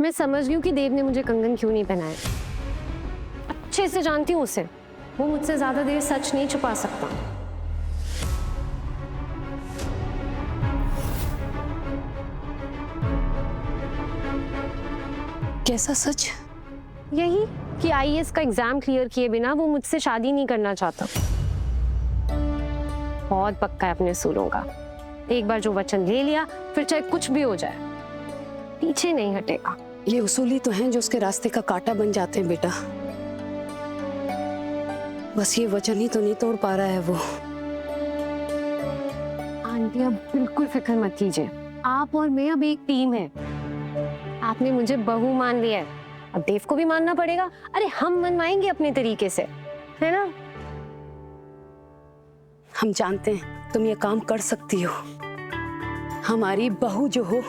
मैं समझ गई हूँ कि देव ने मुझे कंगन क्यों नहीं पहनाया। अच्छे से जानती हूँ उसे, वो मुझसे ज्यादा देर सच नहीं छुपा सकता। कैसा सच? यही कि आईएएस का एग्जाम क्लियर किए बिना वो मुझसे शादी नहीं करना चाहता। बहुत पक्का है अपने असूलों का। एक बार जो वचन ले लिया, फिर चाहे कुछ भी हो जाए पीछे नहीं हटेगा। ये उसूल ही तो हैं जो उसके रास्ते का कांटा बन जाते हैं बेटा। बस ये वचन ही तो नहीं तोड़ पा रहा है वो। आंटी अब बिल्कुल फिक्र मत कीजिए, आप और मैं अब एक टीम है। आपने मुझे बहू मान लिया है, अब देव को भी मानना पड़ेगा। अरे हम मनवाएंगे अपने तरीके से, है ना? हम जानते हैं तुम ये काम कर सकती हो, हमारी बहू जो हो।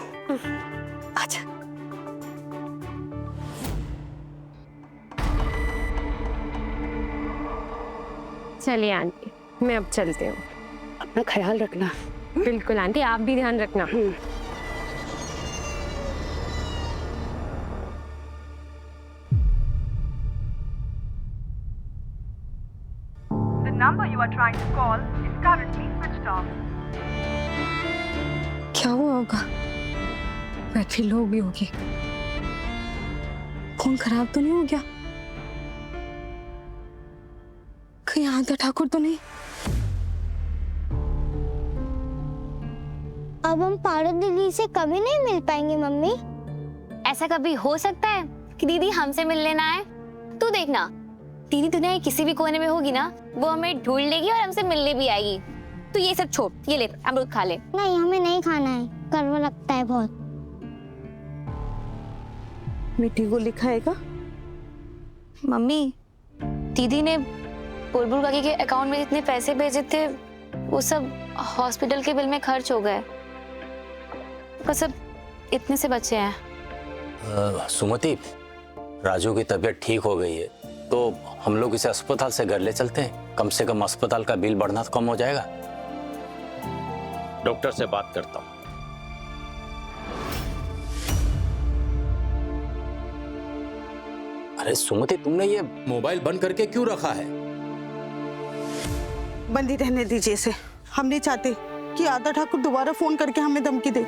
अच्छा चलिए आंटी, मैं अब चलती हूँ। अपना ख्याल रखना। बिल्कुल आंटी, आप भी ध्यान रखना। The number you are trying to call is currently switched off. क्या हुआ होगा? बैटरी लो भी होगी। फोन खराब तो नहीं हो गया? कहीं आधा ठाकुर तो नहीं? अब हम पारो दीदी से कभी नहीं मिल पाएंगे मम्मी। ऐसा कभी हो सकता है कि दीदी हमसे मिल लेना है? तू देखना, दीदी दुनिया के किसी भी कोने में होगी ना, वो हमें ढूंढ लेगी और हमसे मिलने भी आएगी। तू ये सब छोड़, ये ले अमरूद खा ले। नहीं, हमें नहीं खाना है, कड़वा लगता है बहुत। मिट्टी को लिखाएगा? मम्मी, दीदी ने बुलबुल काकी के अकाउंट में जितने पैसे भेजे थे वो सब हॉस्पिटल के बिल में खर्च हो गए। बस अब इतने से बचे हैं। सुमति, राजू की तबीयत ठीक हो गई है तो हम लोग इसे अस्पताल से घर ले चलते हैं। कम से कम अस्पताल का बिल बढ़ना तो कम हो जाएगा। डॉक्टर से बात करता हूँ। अरे सुमति, तुमने ये मोबाइल बंद करके क्यों रखा है? बंद ही रहने दीजिए इसे। हम नहीं चाहते कि आदा ठाकुर दोबारा फोन करके हमें धमकी दे।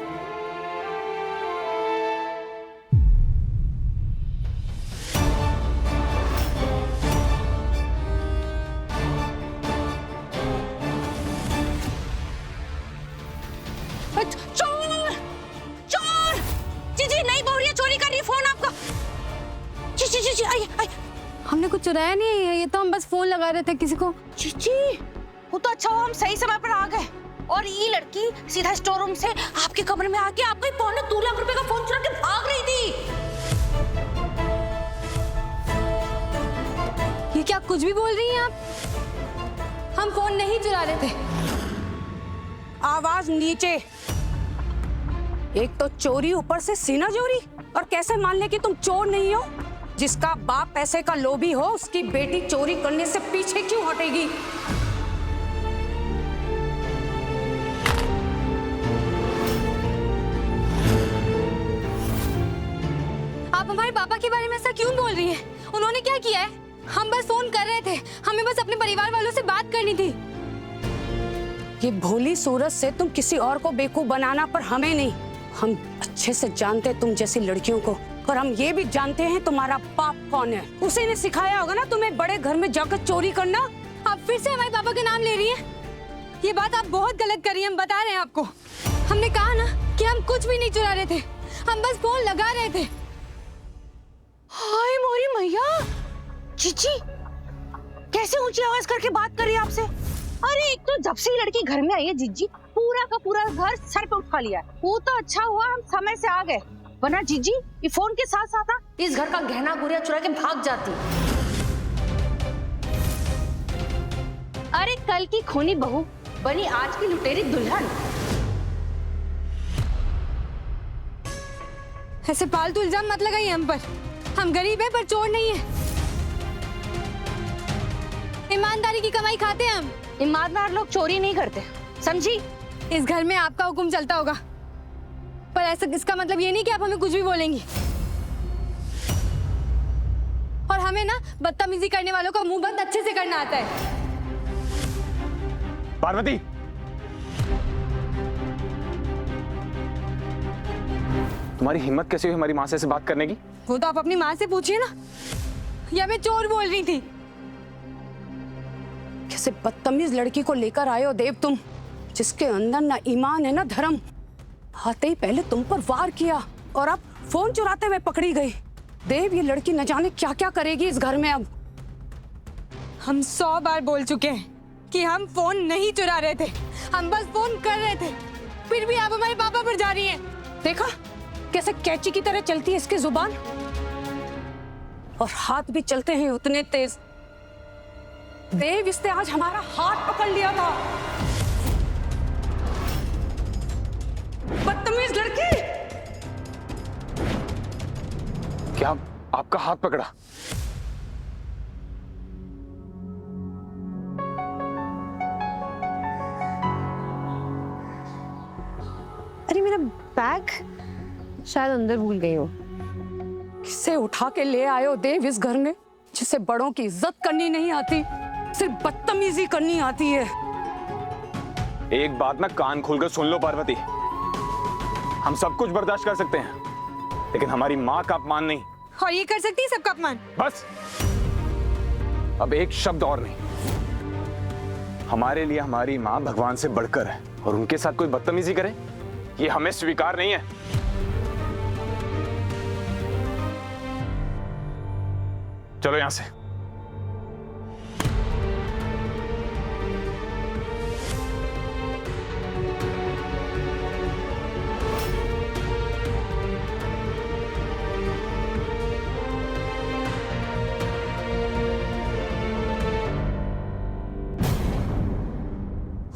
चोर! चोर! जी नहीं बोल रही है, चोरी कर रही है फोन आपका। जी आई। हमने कुछ चुराया नहीं है, ये तो हम बस फोन लगा रहे थे किसी को। चीची, वो तो अच्छा हुआ हम सही समय पर आ गए और ये लड़की सीधा स्टोर रूम से आपके कमरे में आके आपका 2 लाख रुपए का फोन चुरा के भाग रही थी। ये क्या कुछ भी बोल रही हैं आप? हम फोन नहीं चुरा रहे थे। आवाज नीचे। एक तो चोरी, ऊपर से सीना चोरी। और कैसे मान ले कि तुम चोर नहीं हो? जिसका बाप पैसे का लोभी हो, उसकी बेटी चोरी करने से पीछे क्यों हटेगी? आप हमारे पापा के बारे में ऐसा क्यों बोल रही हैं? उन्होंने क्या किया है? हम बस फोन कर रहे थे, हमें बस अपने परिवार वालों से बात करनी थी। ये भोली सूरत से तुम किसी और को बेवकूफ बनाना, पर हमें नहीं। हम अच्छे से जानते हैं तुम जैसी लड़कियों को, और हम ये भी जानते हैं तुम्हारा बाप कौन है। उसी ने सिखाया होगा ना तुम्हें बड़े घर में जाकर चोरी करना। आप फिर से हमारे पापा का नाम ले रही हैं। ये बात आप बहुत गलत कर रही हैं, हम बता रहे हैं आपको। हमने कहा ना कि हम कुछ भी नहीं चुरा रहे थे, हम बस फोन लगा रहे थे। हाय मोरी मैया, चीची कैसे ऊंची आवाज करके बात कर रही है आपसे? अरे एक तो जब से ये लड़की घर में आई है जीजी, पूरा का पूरा घर सर पे उठा लिया। वो तो अच्छा हुआ हम समय से आ गए, वरना जीजी ये फोन के साथ साथ इस घर का गहना गुड़िया चुरा के भाग जाती। अरे कल की खूनी बहू बनी आज की लुटेरी दुल्हन। ऐसे फालतू इल्जाम मत लगाइए हम पर। हम गरीब हैं पर चोर नहीं है। ईमानदारी की कमाई खाते हैं हम। ईमानदार लोग चोरी नहीं करते, समझी? इस घर में आपका हुक्म चलता होगा, पर ऐसा इसका मतलब ये नहीं कि आप हमें कुछ भी बोलेंगी। हमें ना बदतमीजी करने वालों का मुंह बंद अच्छे से करना आता है। पार्वती, तुम्हारी हिम्मत कैसे हुई हमारी माँ से ऐसे बात करने की? वो तो आप अपनी माँ से पूछिए ना, या मैं चोर बोल रही थी। कैसे बदतमीज लड़की को लेकर आए हो देव तुम, जिसके अंदर ना ईमान है ना धर्म। आते ही पहले तुम पर वार किया और अब फोन चुराते हुए पकड़ी गई। देव, ये लड़की न जाने क्या क्या करेगी इस घर में अब। हम 100 बार बोल चुके हैं कि हम फोन नहीं चुरा रहे थे, हम बस फोन कर रहे थे, फिर भी आप हमारे पापा पर जा रही हैं। देखा कैसे कैची की तरह चलती है इसकी जुबान, और हाथ भी चलते हैं उतने तेज। देव, इसने आज हमारा हाथ पकड़ लिया था। बदतमीज लड़की। क्या आपका हाथ पकड़ा? अरे मेरा बैग शायद अंदर भूल गई हो। किसे उठा के ले आए हो देव इस घर में, जिसे बड़ों की इज्जत करनी नहीं आती, सिर्फ बदतमीजी करनी आती है। एक बात ना कान खोलकर सुन लो पार्वती, हम सब कुछ बर्दाश्त कर सकते हैं, लेकिन हमारी माँ का अपमान नहीं। और ये कर सकती है सबका अपमान। बस, अब एक शब्द और नहीं। हमारे लिए हमारी माँ भगवान से बढ़कर है, और उनके साथ कोई बदतमीजी करे ये हमें स्वीकार नहीं है। चलो यहां से।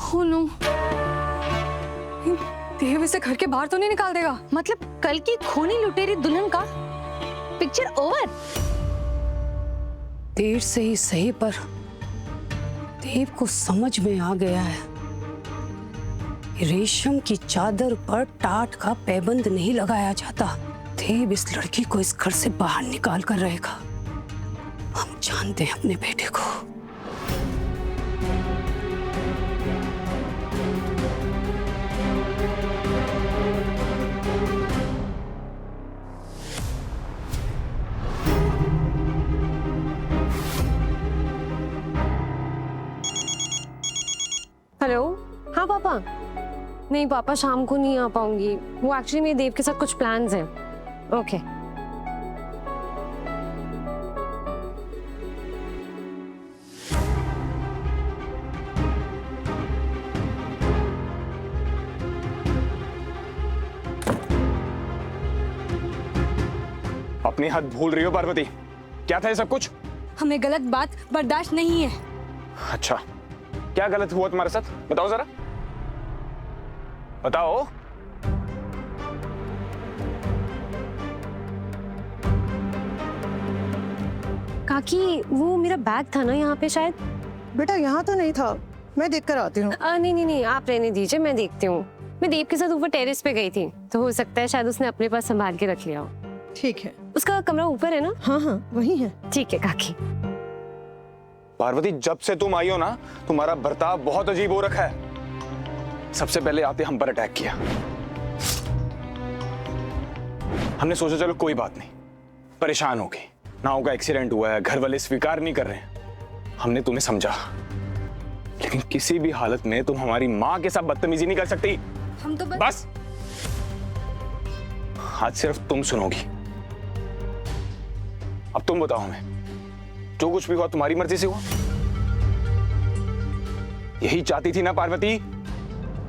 Oh no, देव इसे घर के बाहर तो नहीं निकाल देगा? मतलब कल की खूनी लुटेरी दुल्हन का पिक्चर ओवर। देर से ही सही, पर देव को समझ में आ गया है, रेशम की चादर पर टाट का पैबंद नहीं लगाया जाता। देव इस लड़की को इस घर से बाहर निकाल कर रहेगा। हम जानते हैं अपने बेटे को। हेलो, हाँ पापा। नहीं पापा, शाम को नहीं आ पाऊंगी। वो एक्चुअली मेरे देव के साथ कुछ प्लान्स हैं। ओके। अपनी हद भूल रही हो पार्वती। क्या था ये सब कुछ? हमें गलत बात बर्दाश्त नहीं है। अच्छा, क्या गलत हुआ तुम्हारे साथ? बताओ जरा, बताओ। काकी, वो मेरा बैग था ना यहाँ पे शायद। बेटा यहाँ तो नहीं था, मैं देख कर आती हूँ। नहीं, आप रहने दीजिए, मैं देखती हूँ। मैं देव के साथ ऊपर टेरेस पे गई थी, तो हो सकता है शायद उसने अपने पास संभाल के रख लिया हो। ठीक है। उसका कमरा ऊपर है ना? हाँ हाँ वही है। ठीक है काकी। पार्वती, जब से तुम आई हो ना, तुम्हारा बर्ताव बहुत अजीब हो रखा है। सबसे पहले आते हम पर अटैक किया। हमने सोचा चलो कोई बात नहीं, परेशान हो गई, नाव का एक्सीडेंट हुआ है, घर वाले स्वीकार नहीं कर रहे हैं। हमने तुम्हें समझा, लेकिन किसी भी हालत में तुम हमारी माँ के साथ बदतमीजी नहीं कर सकती। हम तो बस आज सिर्फ तुम सुनोगी। अब तुम बताओ हमें, जो कुछ भी हुआ तुम्हारी मर्जी से हुआ? यही चाहती थी ना पार्वती?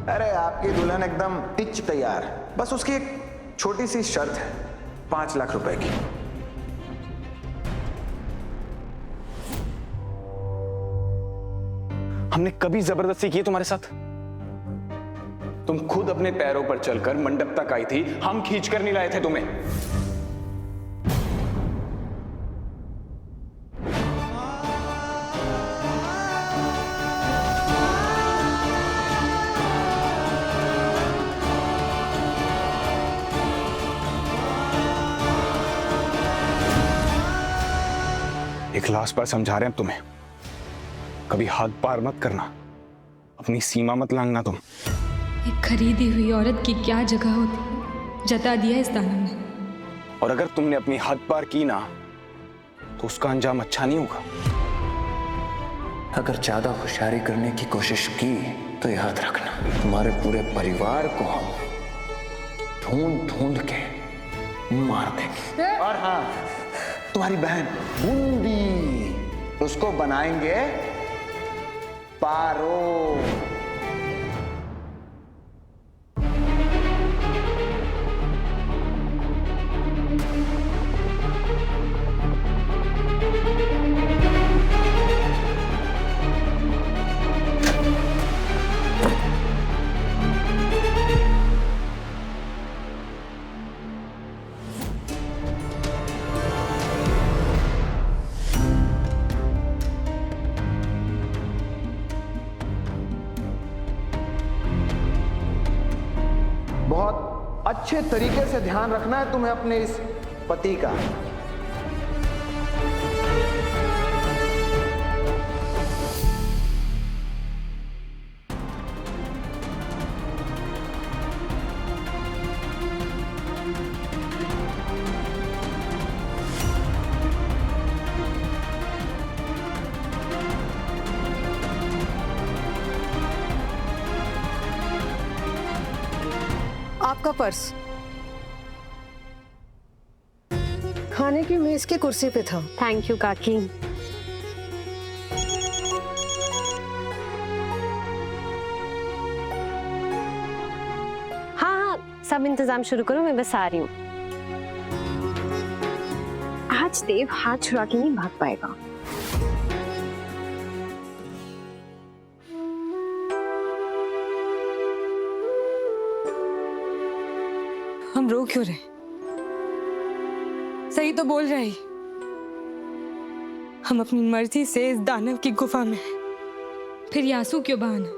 अरे आपकी दुल्हन एकदम टिच तैयार, बस उसकी एक छोटी सी शर्त है, 5 लाख रुपए की। हमने कभी जबरदस्ती की तुम्हारे साथ? तुम खुद अपने पैरों पर चलकर मंडप तक आई थी, हम खींच कर नहीं लाए थे तुम्हें। एक लास्ट बार समझा रहे हैं हम तुम्हें, कभी हाथ पार मत करना, अपनी सीमा मत लांघना तुम। एक खरीदी हुई औरत की क्या जगह होती, जता दिया इस दानव ने। और अगर तुमने अपनी हद पार की ना तो उसका अंजाम अच्छा नहीं होगा। अगर ज्यादा होशियारी करने की कोशिश की तो याद रखना, तुम्हारे पूरे परिवार को हम ढूंढ ढूंढ के मार देंगे। और हाँ, तुम्हारी बहन बूंदी, उसको बनाएंगे पारो। बहुत अच्छे तरीके से ध्यान रखना है तुम्हें अपने इस पति का। आपका पर्स खाने की मेज की कुर्सी पे था। थैंक यू काकी। हाँ, सब इंतजाम शुरू करो, मैं बस आ रही हूँ। आज देव हाथ छुड़ा के नहीं भाग पाएगा। हम रो क्यों रहे? सही तो बोल रहे। हम अपनी मर्जी से इस दानव की गुफा में हैं। फिर ये आंसू क्यों बहाना?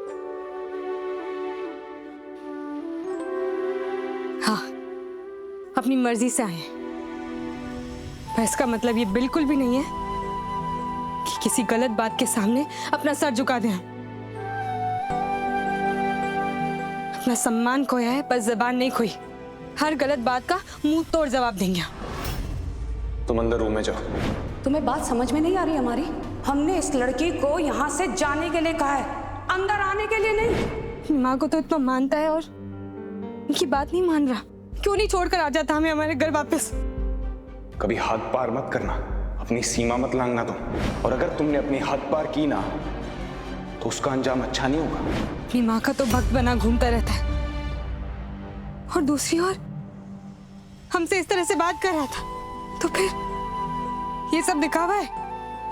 हाँ, अपनी मर्जी से आए हैं। पर इसका मतलब ये बिल्कुल भी नहीं है कि किसी गलत बात के सामने अपना सर झुका दें। अपना सम्मान खोया है पर जबान नहीं खोई। हर गलत बात का मुंह तोड़ जवाब देंगे। तुम अंदर रूम में जाओ। तुम्हें बात समझ में नहीं आ रही हमारी? हमने इस लड़की को यहाँ से जाने के लिए कहा है, अंदर आने के लिए नहीं। माँ को तो इतना मानता है और उनकी बात नहीं मान रहा। क्यों नहीं छोड़कर आ जाता हमें हमारे घर वापस? कभी हाथ पार मत करना, अपनी सीमा मत लांघना तुम। और अगर तुमने अपनी हद पार की ना तो उसका अंजाम अच्छा नहीं होगा। अपनी माँ का तो भक्त बना घूमता रहता है और दूसरी ओर हमसे इस तरह से बात कर रहा था। तो फिर ये सब दिखावा है?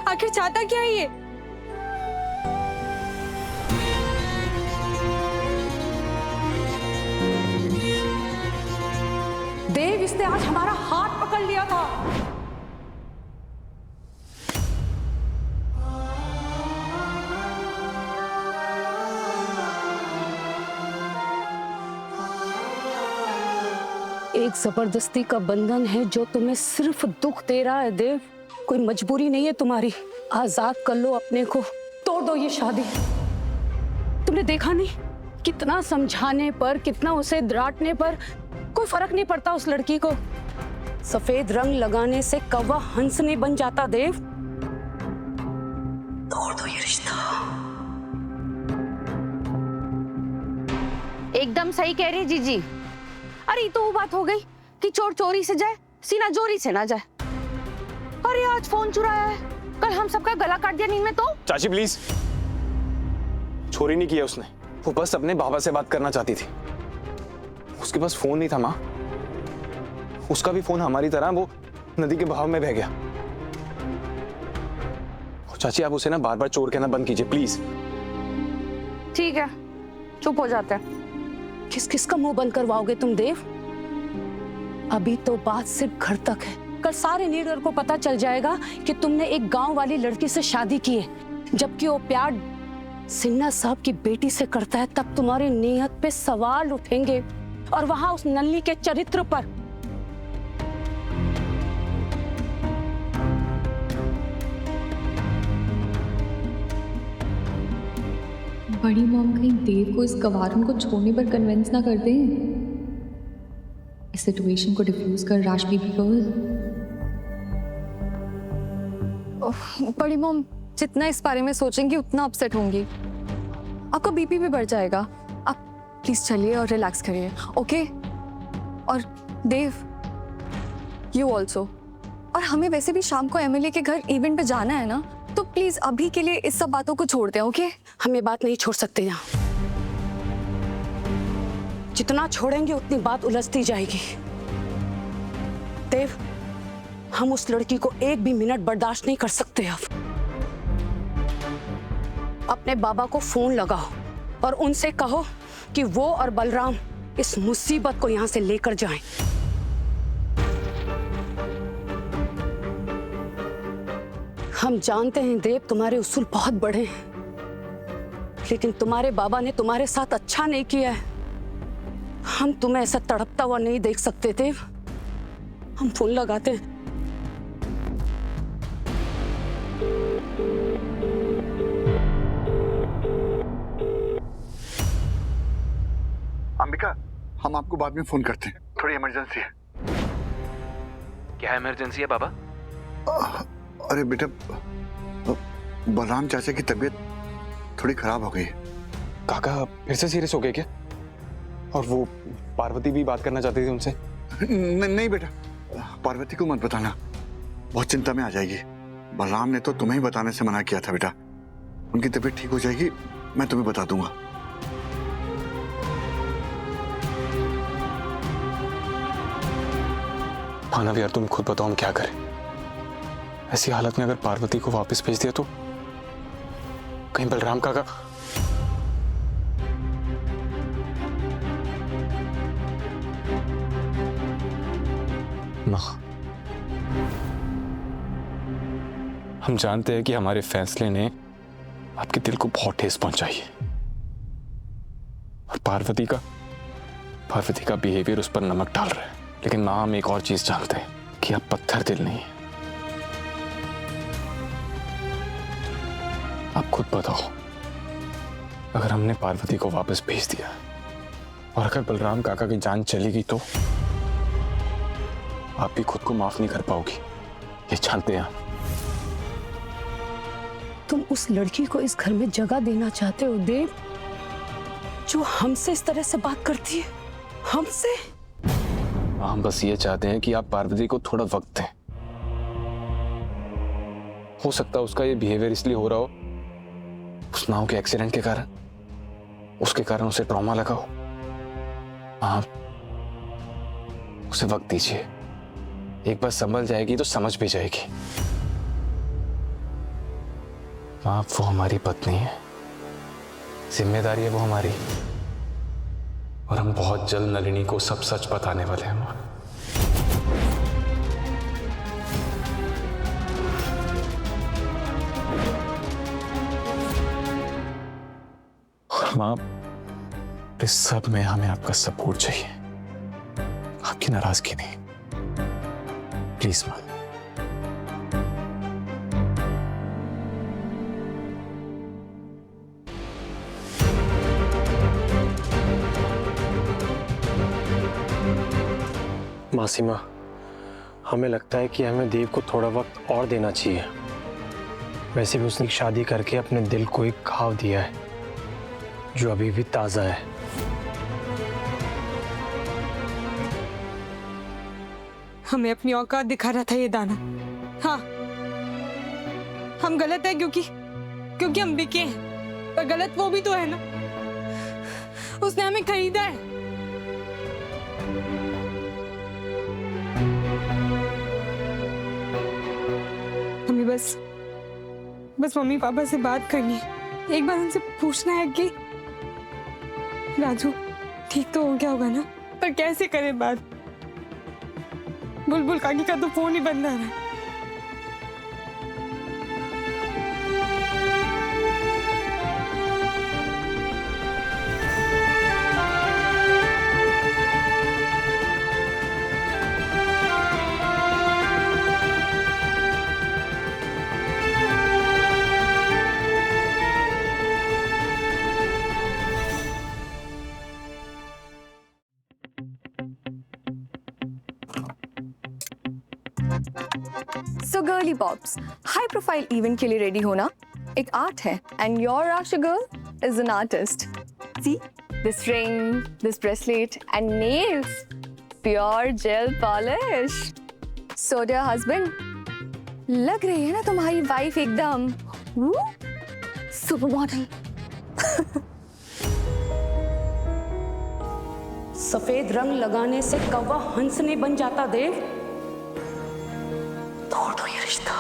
आखिर चाहता क्या है ये? देव, इसने आज हमारा हाथ पकड़ लिया था। एक जबरदस्ती का बंधन है जो तुम्हें सिर्फ दुख दे रहा है देव। कोई मजबूरी नहीं है तुम्हारी। आजाद कर लो अपने को, तोड़ दो ये शादी। तुमने देखा नहीं, कितना समझाने पर, कितना उसे डांटने पर कोई फर्क नहीं पड़ता उस लड़की को। सफेद रंग लगाने से कौवा हंस नहीं बन जाता देव। तोड़ दो ये रिश्ता। एकदम सही कह रही जीजी। अरे ये तो वो बात हो गई कि चोर चोरी से जाए, सीना जोरी से ना जाए। अरे आज फोन चुराया है, कल हम सबका गला काट दिया नींद में तो। चाची प्लीज, चोरी नहीं किया उसने, वो बस अपने बाबा से बात करना चाहती थी। उसके पास फोन नहीं था माँ, उसका भी फोन हमारी तरह वो नदी के बहाव में बह गया। चाची आप उसे ना बार बार चोर कहना बंद कीजिए प्लीज। ठीक है, चुप हो जाते हैं। किस किस का मुंह बंद करवाओगे तुम देव? अभी तो बात सिर्फ घर तक है। कल सारे नीडर को पता चल जाएगा कि तुमने एक गांव वाली लड़की से शादी की है, जबकि वो प्यार सिन्हा साहब की बेटी से करता है। तब तुम्हारी नीयत पे सवाल उठेंगे और वहां उस नल्ली के चरित्र पर। बड़ी मॉम कहीं देव को इस गवारन को छोड़ने पर कन्विंस ना कर दें। इस सिचुएशन को डिफ्यूज कर राश बीबी को। बड़ी मॉम जितना इस बारे में सोचेंगी उतना अपसेट होंगी, आपका बीपी भी बढ़ जाएगा। आप प्लीज चलिए और रिलैक्स करिए, ओके? और देव, यू ऑल्सो। और हमें वैसे भी शाम को एमएलए के घर इवेंट पे जाना है ना, तो प्लीज अभी के लिए इस सब बातों को छोड़ दें, ओके? हम ये बात नहीं छोड़ सकते यहाँ। जितना छोड़ेंगे उतनी बात उलझती जाएगी। देव, हम उस लड़की को एक भी मिनट बर्दाश्त नहीं कर सकते अब। अपने बाबा को फोन लगाओ और उनसे कहो कि वो और बलराम इस मुसीबत को यहाँ से लेकर जाएं। हम जानते हैं देव, तुम्हारे उसूल बहुत बड़े हैं, लेकिन तुम्हारे बाबा ने तुम्हारे साथ अच्छा नहीं किया है। हम तुम्हें ऐसा तड़पता हुआ नहीं देख सकते देव। हम फोन लगाते हैं। अंबिका, हम आपको बाद में फोन करते हैं, थोड़ी इमरजेंसी है। क्या इमरजेंसी है बाबा? अरे बेटा, बलराम चाचा की तबीयत थोड़ी खराब हो गई है। काका फिर से सीरियस हो गए क्या? और वो पार्वती भी बात करना चाहती थी उनसे। नहीं बेटा, पार्वती को मत बताना, बहुत चिंता में आ जाएगी। बलराम ने तो तुम्हें ही बताने से मना किया था बेटा। उनकी तबीयत ठीक हो जाएगी, मैं तुम्हें बता दूंगा। मानव यार, तुम खुद बताओ हम क्या करें? ऐसी हालत में अगर पार्वती को वापस भेज दिया तो कहीं बलराम काका। ना, हम जानते हैं कि हमारे फैसले ने आपके दिल को बहुत ठेस पहुंचाई है। और पार्वती का बिहेवियर उस पर नमक डाल रहा है। लेकिन मां, हम एक और चीज जानते हैं कि आप पत्थर दिल नहीं है। आप खुद बताओ, अगर हमने पार्वती को वापस भेज दिया और अगर बलराम काका की जान चली गई तो आप भी खुद को माफ नहीं कर पाओगी, ये जानते हैं। तुम उस लड़की को इस घर में जगह देना चाहते हो देव, जो हमसे इस तरह से बात करती है? हमसे? हम बस ये चाहते हैं कि आप पार्वती को थोड़ा वक्त दें। हो सकता है उसका ये बिहेवियर इसलिए हो रहा हो उस नाव के एक्सीडेंट के कारण, उसके कारण उसे ट्रॉमा लगा हो। आप उसे वक्त दीजिए, एक बार संभल जाएगी तो समझ भी जाएगी। आप वो हमारी पत्नी है, जिम्मेदारी है वो हमारी, और हम बहुत जल्द नलिनी को सब सच बताने वाले हैं। मां, इस सब में हमें आपका सपोर्ट चाहिए, आपकी नाराजगी नहीं। प्लीज मां। मासीमा, हमें लगता है कि हमें देव को थोड़ा वक्त और देना चाहिए। वैसे भी उसने शादी करके अपने दिल को एक घाव दिया है जो अभी भी ताजा है। हमें अपनी औकात दिखा रहा था ये दाना। हाँ, हम गलत है क्योंकि हम बिके हैं, पर गलत वो भी तो है ना, उसने हमें खरीदा है। हमें बस मम्मी पापा से बात करनी है, एक बार उनसे पूछना है कि राजू ठीक तो हो गया होगा ना, पर कैसे करें बात? बुलबुल काकी का तो फोन ही बंद आ रहा है। So girly bobs, high profile event के लिए रेडी होना एक आर्ट है and your Rashi girl is an artist. See this ring, this bracelet and nails, pure gel polish. So dear husband, लग रही है ना तुम्हारी वाइफ एकदम सुपर मॉडल. सफेद रंग लगाने से कौवा हंस नहीं बन जाता देव. तोड़ दो ये रिश्ता.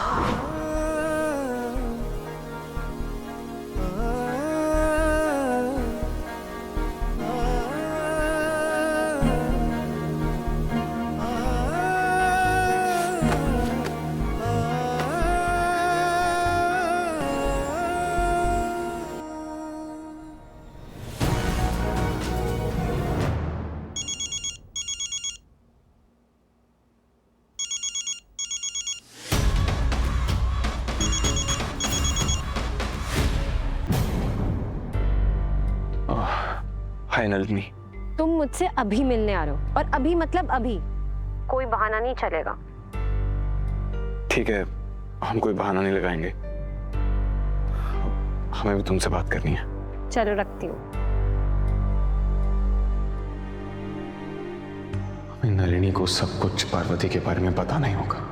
हाय नलिनी. तुम मुझसे अभी मिलने आ रहे हो, और अभी मतलब अभी. कोई बहाना नहीं चलेगा. ठीक है, हम कोई बहाना नहीं लगाएंगे. हमें भी तुमसे बात करनी है. चलो रखती हूँ. हमें नलिनी को सब कुछ पार्वती के बारे में पता नहीं होगा.